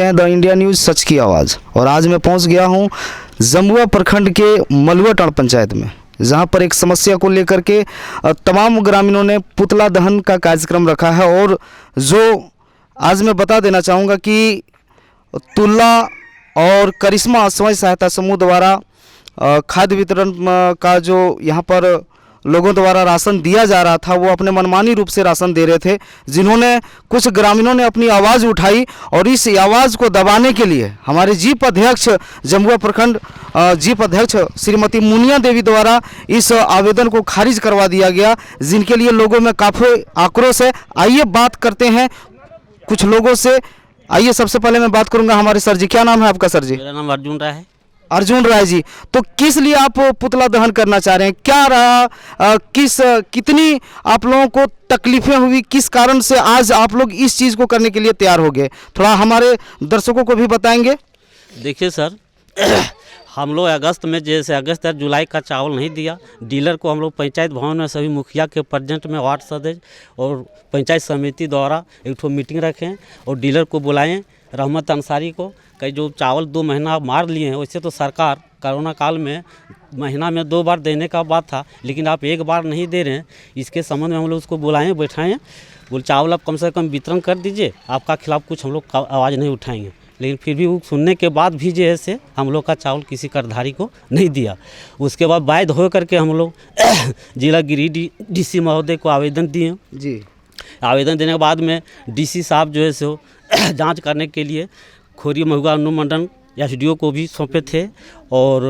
The India news सच की आवाज़। और आज मैं पहुंच गया हूं जमुआ प्रखंड के मलुआटांड़ पंचायत में, जहां पर एक समस्या को लेकर के तमाम ग्रामीणों ने पुतला दहन का कार्यक्रम रखा है। और जो आज मैं बता देना चाहूँगा कि तुल्ला और करिश्मा स्वयं सहायता समूह द्वारा खाद्य वितरण का जो यहाँ पर लोगों द्वारा राशन दिया जा रहा था, वो अपने मनमानी रूप से राशन दे रहे थे, जिन्होंने कुछ ग्रामीणों ने अपनी आवाज़ उठाई और इस आवाज़ को दबाने के लिए हमारे जीप अध्यक्ष जमुआ प्रखंड जीप अध्यक्ष श्रीमती मुनिया देवी द्वारा इस आवेदन को खारिज करवा दिया गया, जिनके लिए लोगों में काफ़ी आक्रोश है। आइए बात करते हैं कुछ लोगों से। आइए सबसे पहले मैं बात करूँगा हमारे सर जी। क्या नाम है आपका सर जी? मेरा नाम अर्जुन राय है। अर्जुन राय जी, तो किस लिए आप पुतला दहन करना चाह रहे हैं? क्या रहा, कितनी आप लोगों को तकलीफें हुई, किस कारण से आज आप लोग इस चीज़ को करने के लिए तैयार हो गए? थोड़ा हमारे दर्शकों को भी बताएंगे। देखिए सर, हम लोग अगस्त में, जैसे अगस्त और जुलाई का चावल नहीं दिया, डीलर को हम लोग पंचायत भवन में सभी मुखिया के प्रेजेंट में वार्ड सदस्य और पंचायत समिति द्वारा एक ठो मीटिंग रखें और डीलर को बुलाएं, रहमत अंसारी को, कई जो चावल 2 महीना मार लिए हैं। वैसे तो सरकार कोरोना काल में महीना में 2 बार देने का बात था, लेकिन आप 1 बार नहीं दे रहे हैं। इसके संबंध में हम लोग उसको बुलाएं, बैठाएं, बोल चावल आप कम से कम वितरण कर दीजिए, आपका खिलाफ कुछ हम लोग आवाज़ नहीं उठाएंगे। लेकिन फिर भी वो सुनने के बाद भी जो है से हम लोग का चावल किसी करधारी को नहीं दिया। उसके बाद बाध्य हो करके हम लोग जिला गिरिडीह डीसी महोदय को आवेदन दिए जी। आवेदन देने के बाद में डीसी साहब जो है सो जांच करने के लिए खोरी महुआ अनुमंडल एसडीओ को भी सौंपे थे और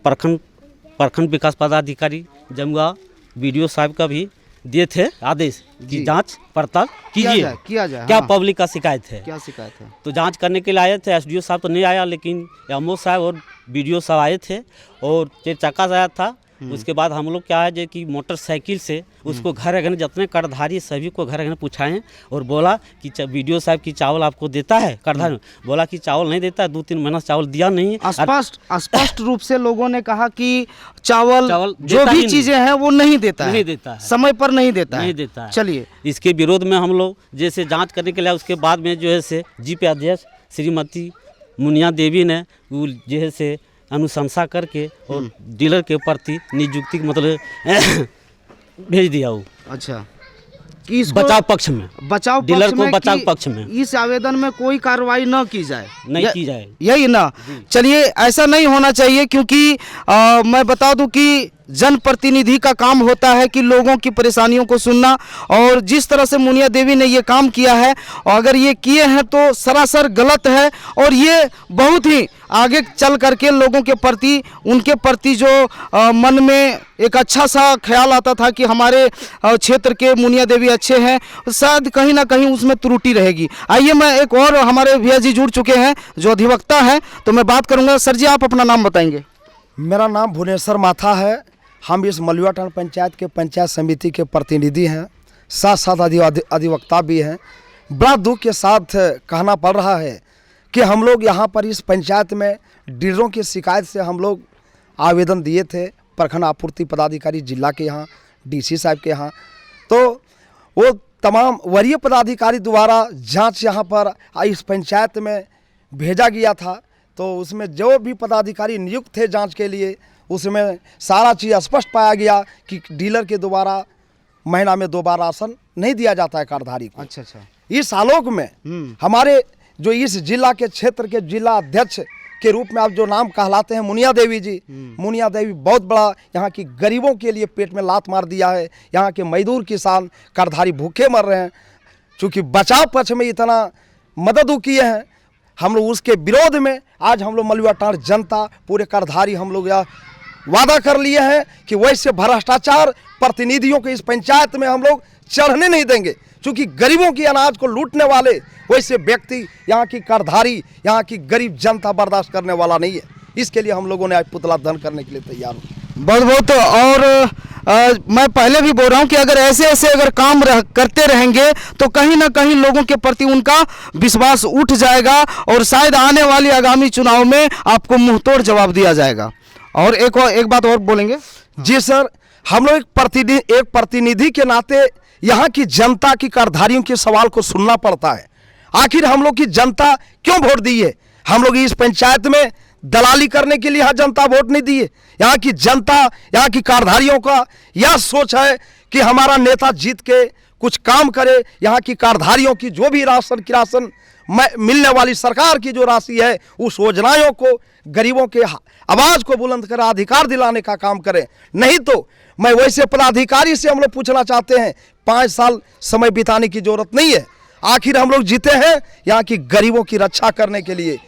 प्रखंड विकास पदाधिकारी जमुआ बीडीओ साहब का भी दिए थे आदेश कि जांच पड़ताल कीजिए, किया जाए। क्या हाँ। पब्लिक का शिकायत है, क्या शिकायत है? तो जांच करने के लिए आए थे। एसडीओ साहब तो नहीं आया, लेकिन एमओ साहब और बीडीओ साहब आए थे और 4 चक्का से आया था। उसके बाद हम लोग क्या है जो कि मोटरसाइकिल से उसको घर घर जितने करधारी सभी को घर घर पूछाएं और बोला कि बीडीओ साहब की चावल आपको देता है करधारी? बोला कि चावल नहीं देता है, 2-3 महीना चावल दिया नहीं। स्पष्ट रूप से लोगों ने कहा कि चावल जो देता भी चीजें हैं वो नहीं देता है, समय पर नहीं देता है। चलिए, इसके विरोध में हम लोग जैसे जांच करने के लिए, उसके बाद में जो है से जीपी अध्यक्ष श्रीमती मुनिया देवी ने वो जो है से अनुशंसा करके और डीलर के प्रति नियुक्ति मतलब भेज दिया। वो अच्छा, बचाव पक्ष में, डीलर को बचाव पक्ष में इस आवेदन में कोई कार्रवाई न की जाए, नहीं की जाए, यही ना। चलिए, ऐसा नहीं होना चाहिए, क्योंकि मैं बता दूं कि जनप्रतिनिधि का काम होता है कि लोगों की परेशानियों को सुनना। और जिस तरह से मुनिया देवी ने ये काम किया है, और अगर ये किए हैं तो सरासर गलत है। और ये बहुत ही आगे चल करके लोगों के प्रति, उनके प्रति जो मन में एक अच्छा सा ख्याल आता था कि हमारे क्षेत्र के मुनिया देवी अच्छे हैं, शायद कहीं ना कहीं उसमें त्रुटि रहेगी। आइए, मैं एक और हमारे भैया जी जुड़ चुके हैं जो अधिवक्ता हैं, तो मैं बात करूँगा। सर जी, आप अपना नाम बताएंगे। मेरा नाम भुवनेश्वर माथा है। हम इस मलुआटांड़ पंचायत के पंचायत समिति के प्रतिनिधि हैं, साथ साथ अधिवक्ता भी हैं। बड़ा दुख के साथ कहना पड़ रहा है कि हम लोग यहाँ पर इस पंचायत में डीलरों की शिकायत से हम लोग आवेदन दिए थे प्रखंड आपूर्ति पदाधिकारी जिला के यहाँ, डीसी साहब के यहाँ। तो वो तमाम वरीय पदाधिकारी द्वारा जांच यहाँ पर इस पंचायत में भेजा गया था। तो उसमें जो भी पदाधिकारी नियुक्त थे जांच के लिए, उसमें सारा चीज़ स्पष्ट पाया गया कि डीलर के द्वारा महीना में 2 बार राशन नहीं दिया जाता है करधारी को। अच्छा। इस आलोक में हमारे जो इस जिला के क्षेत्र के जिला अध्यक्ष के रूप में आप जो नाम कहलाते हैं मुनिया देवी जी, मुनिया देवी बहुत बड़ा यहाँ की गरीबों के लिए पेट में लात मार दिया है। यहाँ के मजदूर किसान करधारी भूखे मर रहे हैं। चूँकि बचाव पक्ष में इतना मदद किए हैं, हम लोग उसके विरोध में आज हम लोग मलुआटांड़ जनता पूरे करधारी हम लोग यह वादा कर लिए हैं कि वैसे भ्रष्टाचार प्रतिनिधियों के इस पंचायत में हम लोग चढ़ने नहीं देंगे। क्योंकि गरीबों की अनाज को लूटने वाले वैसे व्यक्ति यहाँ की करधारी, यहाँ की गरीब जनता बर्दाश्त करने वाला नहीं है। इसके लिए हम लोगों ने आज पुतला दहन करने के लिए तैयार हो। बहुत बहुत। और मैं पहले भी बोल रहा हूँ कि अगर ऐसे अगर काम करते रहेंगे तो कहीं ना कहीं लोगों के प्रति उनका विश्वास उठ जाएगा और शायद आने वाली आगामी चुनाव में आपको मुंहतोड़ जवाब दिया जाएगा। और एक बात और बोलेंगे। जी सर, हम लोग एक प्रतिनिधि के नाते यहाँ की जनता की करधारियों के सवाल को सुनना पड़ता है। आखिर हम लोग की जनता क्यों वोट दी है? हम लोग इस पंचायत में दलाली करने के लिए यहाँ जनता वोट नहीं दी है। यहाँ की जनता, यहाँ की कारधारियों का यह सोच है कि हमारा नेता जीत के कुछ काम करे। यहाँ की कारधारियों की जो भी राशन किरासन मिलने वाली सरकार की जो राशि है, उस योजनाओं को गरीबों के आवाज़ को बुलंद कर अधिकार दिलाने का काम करें। नहीं तो मैं वैसे पदाधिकारी से हम लोग पूछना चाहते हैं, 5 साल समय बिताने की जरूरत नहीं है। आखिर हम लोग जीते हैं यहाँ की गरीबों की रक्षा करने के लिए।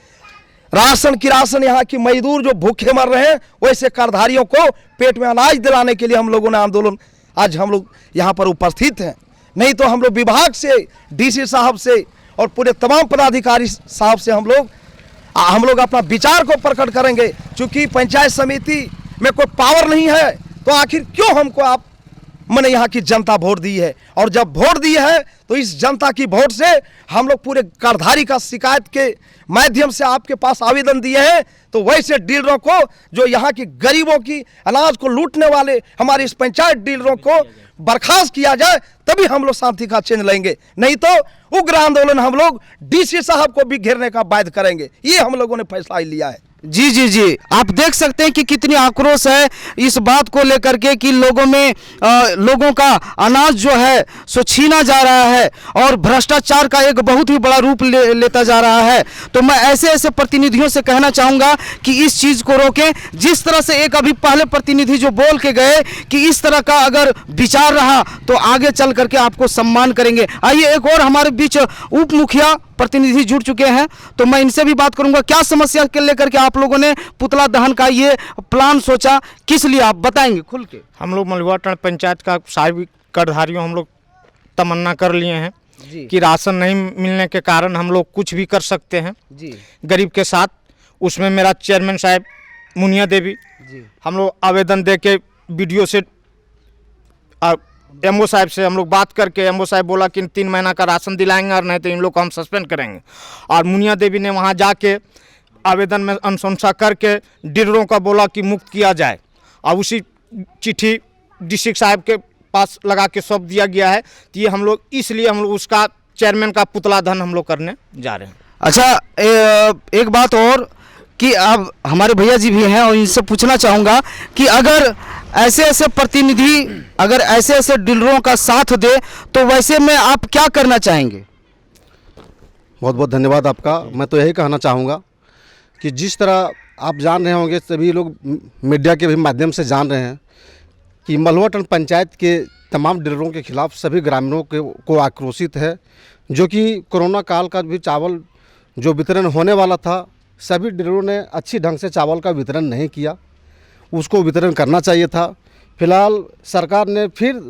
राशन किरासन यहाँ की मजदूर जो भूखे मर रहे हैं, वैसे कारधारियोयों को पेट में अनाज दिलाने के लिए हम लोगों ने आंदोलन, आज हम लोग यहाँ पर उपस्थित हैं। नहीं तो हम लोग विभाग से, डीसी साहब से और पूरे तमाम पदाधिकारी साहब से हम लोग अपना विचार को प्रकट करेंगे। क्योंकि पंचायत समिति में कोई पावर नहीं है, तो आखिर क्यों हमको आप मैंने यहाँ की जनता वोट दी है। और जब वोट दी है तो इस जनता की वोट से हम लोग पूरे कारधारी का शिकायत के माध्यम से आपके पास आवेदन दिए हैं। तो वैसे डीलरों को, जो यहाँ की गरीबों की अनाज को लूटने वाले हमारे इस पंचायत डीलरों को बर्खास्त किया जाए, तभी हम लोग शांति का चिन्ह लेंगे। नहीं तो उग्र आंदोलन हम लोग डीसी साहब को भी घेरने का बाध्य करेंगे। ये हम लोगों ने फैसला लिया है। जी जी जी, आप देख सकते हैं कि कितनी आक्रोश है इस बात को लेकर के कि लोगों का अनाज जो है सो छीना जा रहा है और भ्रष्टाचार का एक बहुत ही बड़ा रूप लेता जा रहा है। तो मैं ऐसे प्रतिनिधियों से कहना चाहूँगा कि इस चीज़ को रोकें। जिस तरह से एक अभी पहले प्रतिनिधि जो बोल के गए कि इस तरह का अगर विचार रहा तो आगे चल करके आपको सम्मान करेंगे। आइए, एक और हमारे बीच उप मुखिया प्रतिनिधि जुड़ चुके हैं, तो मैं इनसे भी बात करूंगा। क्या समस्या के लेकर के आप लोगों ने पुतला दहन का ये प्लान सोचा, किस लिए आप बताएंगे खुल के? हम लोग मलुआटांड़ पंचायत का सारी कारधारियों हम लोग तमन्ना कर लिए हैं कि राशन नहीं मिलने के कारण हम लोग कुछ भी कर सकते हैं जी गरीब के साथ। उसमें मेरा चेयरमैन साहब मुनिया देवी जी, हम लोग आवेदन दे के वीडियो से एमओ साहब से हम लोग बात करके, एमओ साहब बोला कि 3 महीना का राशन दिलाएंगे और नहीं तो इन लोग को हम सस्पेंड करेंगे। और मुनिया देवी ने वहां जाके आवेदन में अनुशंसा करके डीलरों का बोला कि मुक्त किया जाए, और उसी चिट्ठी डिस्ट्रिक्ट साहब के पास लगा के सौंप दिया गया है। तो ये हम लोग इसलिए हम लोग उसका चेयरमैन का पुतला दहन हम लोग करने जा रहे हैं। अच्छा, एक बात और कि अब हमारे भैया जी भी हैं और इनसे पूछना चाहूँगा कि अगर ऐसे प्रतिनिधि अगर ऐसे डीलरों का साथ दे तो वैसे में आप क्या करना चाहेंगे? बहुत बहुत धन्यवाद आपका। मैं तो यही कहना चाहूँगा कि जिस तरह आप जान रहे होंगे, सभी लोग मीडिया के भी माध्यम से जान रहे हैं कि मलुआटांड़ पंचायत के तमाम डीलरों के खिलाफ सभी ग्रामीणों को आक्रोशित है। जो कि कोरोना काल का भी चावल जो वितरण होने वाला था, सभी डीलरों ने अच्छी ढंग से चावल का वितरण नहीं किया, उसको वितरण करना चाहिए था। फिलहाल सरकार ने फिर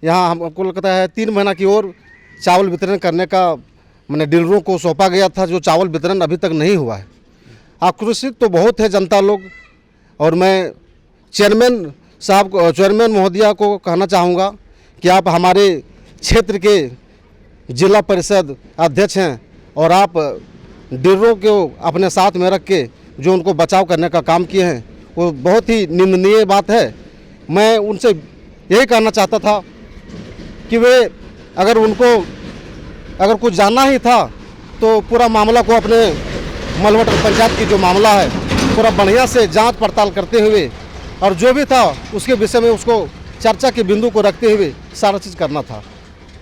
यहाँ हमको लगता है 3 महीना की ओर चावल वितरण करने का मैंने डीलरों को सौंपा गया था, जो चावल वितरण अभी तक नहीं हुआ है। आक्रोशित तो बहुत है जनता लोग, और मैं चेयरमैन महोदया को कहना चाहूँगा कि आप हमारे क्षेत्र के जिला परिषद अध्यक्ष हैं और आप डीलरों को अपने साथ में रख के जो उनको बचाव करने का काम किए हैं, वो बहुत ही निंदनीय बात है। मैं उनसे यही कहना चाहता था कि वे अगर कुछ जानना ही था तो पूरा मामला को अपने मलुआटांड़ पंचायत की जो मामला है पूरा बढ़िया से जांच पड़ताल करते हुए, और जो भी था उसके विषय में उसको चर्चा के बिंदु को रखते हुए सारा चीज़ करना था।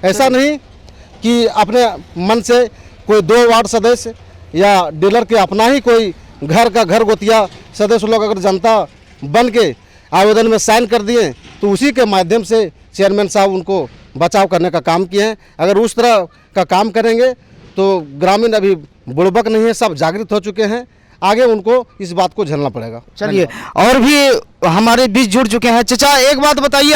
ऐसा नहीं कि अपने मन से कोई 2 वार्ड सदस्य या डीलर के अपना ही कोई घर गोतिया सदस्य लोग अगर जनता बन के आवेदन में साइन कर दिए तो उसी के माध्यम से चेयरमैन साहब उनको बचाव करने का काम किए हैं। अगर उस तरह का काम करेंगे तो ग्रामीण अभी बुड़बक नहीं है, सब जागृत हो चुके हैं, आगे उनको इस बात को झेलना पड़ेगा। चलिए, और भी हमारे बीच जुड़ चुके हैं। चचा, एक बात बताइए,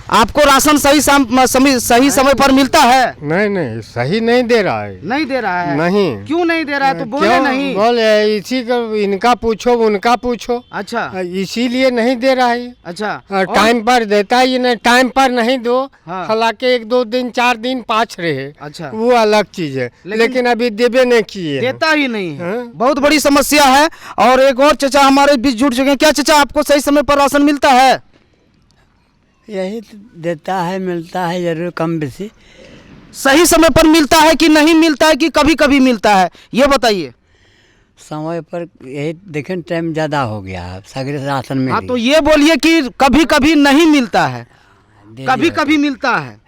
आपको राशन सही समय पर मिलता है? नहीं, सही नहीं दे रहा है। नहीं दे रहा है? नहीं। क्यों नहीं दे रहा है? तो बोले नहीं। बोले इसी का, इनका पूछो उनका पूछो। अच्छा, इसीलिए नहीं दे रहा है। अच्छा, टाइम पर देता ही नहीं, टाइम पर नहीं दो। हाँ। हालांकि 1-2 दिन 4 दिन पाँच रहे, अच्छा, वो अलग चीज है, लेकिन अभी देवे नहीं किए, देता ही नहीं है। हाँ? बहुत बड़ी समस्या है। और एक और चचा हमारे बीच जुड़ चुके हैं। क्या चचा, आपको सही समय पर राशन मिलता है? यही तो देता है, मिलता है जरूर कम बेसी। सही समय पर मिलता है कि नहीं मिलता है कि कभी कभी मिलता है, ये बताइए। समय पर यही देखें टाइम ज़्यादा हो गया है सगरे से राशन में हाँ तो ये बोलिए कि कभी कभी नहीं मिलता है, कभी कभी मिलता है,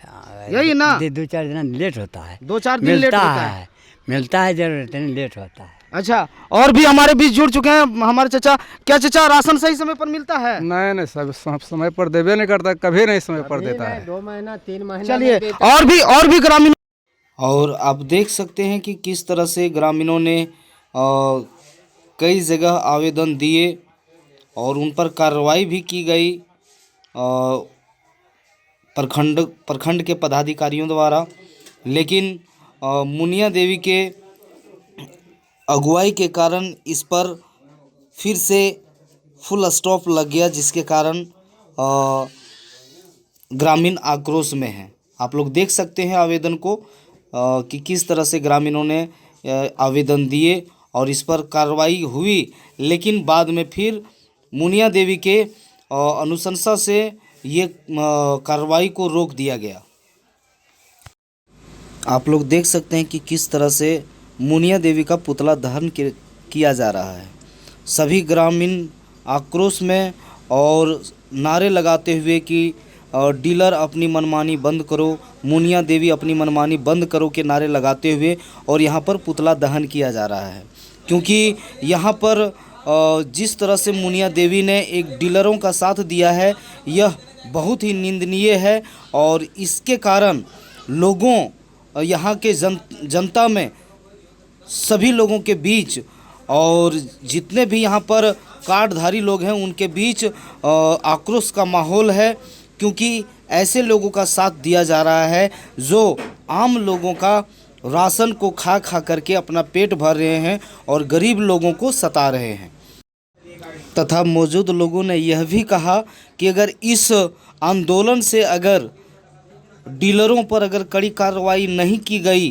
यही ना। 2-4 दिन लेट होता है, 2-4 दिन लेट होता है। मिलता है जरूर लेट होता है। अच्छा, और भी हमारे बीच जुड़ चुके हैं हमारे चाचा। क्या चाचा राशन सही समय पर मिलता है? नहीं सब समय पर देवे नहीं करता, कभी नहीं समय पर देता है। 2 महीना 3 महीना चलिए, और भी ग्रामीण, और आप देख सकते हैं कि किस तरह से ग्रामीणों ने कई जगह आवेदन दिए और उन पर कार्रवाई भी की गई प्रखंड के पदाधिकारियों द्वारा, लेकिन मुनिया देवी के अगुवाई के कारण इस पर फिर से फुल स्टॉप लग गया, जिसके कारण ग्रामीण आक्रोश में हैं। आप लोग देख सकते हैं आवेदन को कि किस तरह से ग्रामीणों ने आवेदन दिए और इस पर कार्रवाई हुई, लेकिन बाद में फिर मुनिया देवी के अनुशंसा से ये कार्रवाई को रोक दिया गया। आप लोग देख सकते हैं कि किस तरह से मुनिया देवी का पुतला दहन किया जा रहा है। सभी ग्रामीण आक्रोश में और नारे लगाते हुए कि डीलर अपनी मनमानी बंद करो, मुनिया देवी अपनी मनमानी बंद करो के नारे लगाते हुए और यहाँ पर पुतला दहन किया जा रहा है। क्योंकि यहाँ पर जिस तरह से मुनिया देवी ने एक डीलरों का साथ दिया है, यह बहुत ही निंदनीय है और इसके कारण लोगों, यहाँ के जनता में, सभी लोगों के बीच और जितने भी यहाँ पर कार्डधारी लोग हैं उनके बीच आक्रोश का माहौल है, क्योंकि ऐसे लोगों का साथ दिया जा रहा है जो आम लोगों का राशन को खा करके अपना पेट भर रहे हैं और गरीब लोगों को सता रहे हैं। तथा मौजूद लोगों ने यह भी कहा कि अगर इस आंदोलन से अगर डीलरों पर अगर कड़ी कार्रवाई नहीं की गई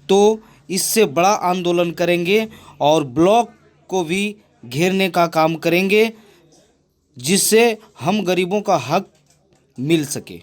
तो इससे बड़ा आंदोलन करेंगे और ब्लॉक को भी घेरने का काम करेंगे, जिससे हम गरीबों का हक मिल सके।